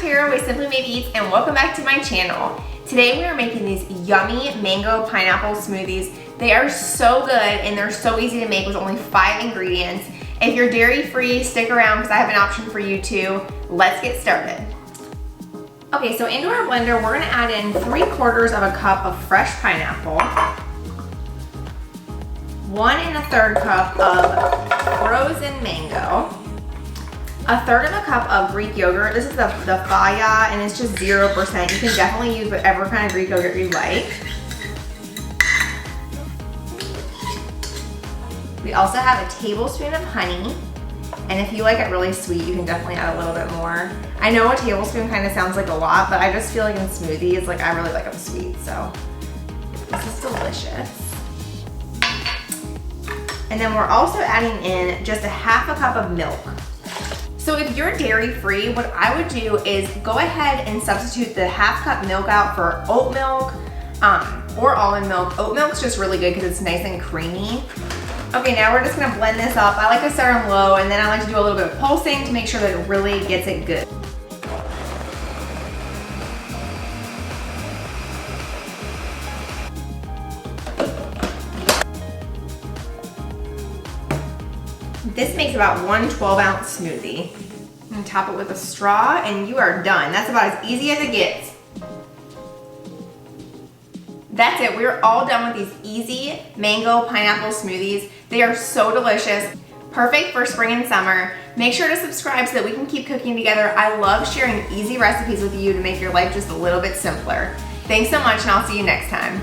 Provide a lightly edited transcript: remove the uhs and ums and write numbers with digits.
Tara with Simply Made Eats and welcome back to my channel. Today we are making these yummy mango pineapple smoothies. They are so good and they're so easy to make with only 5 ingredients. If you're dairy free, stick around because I have an option for you too. Let's get started. Okay, so into our blender, we're gonna add in 3/4 of a cup of fresh pineapple, 1 1/3 cup of frozen mango, 1/3 of a cup of Greek yogurt. This is the Faya and it's just 0%. You can definitely use whatever kind of Greek yogurt you like. We also have a tablespoon of honey. And if you like it really sweet, you can definitely add a little bit more. I know a tablespoon kind of sounds like a lot, but I just feel like in smoothies, like I really like them sweet, so this is delicious. And then we're also adding in just 1/2 cup of milk. So if you're dairy free, what I would do is go ahead and substitute the 1/2 cup milk out for oat milk or almond milk. Oat milk's just really good because it's nice and creamy. Okay, now we're just gonna blend this up. I like to start on low and then I like to do a little bit of pulsing to make sure that it really gets it good. This makes about 1 12-ounce smoothie. And top it with a straw and you are done. That's about as easy as it gets. That's it, we're all done with these easy mango pineapple smoothies. They are so delicious, perfect for spring and summer. Make sure to subscribe so that we can keep cooking together. I love sharing easy recipes with you to make your life just a little bit simpler. Thanks so much and I'll see you next time.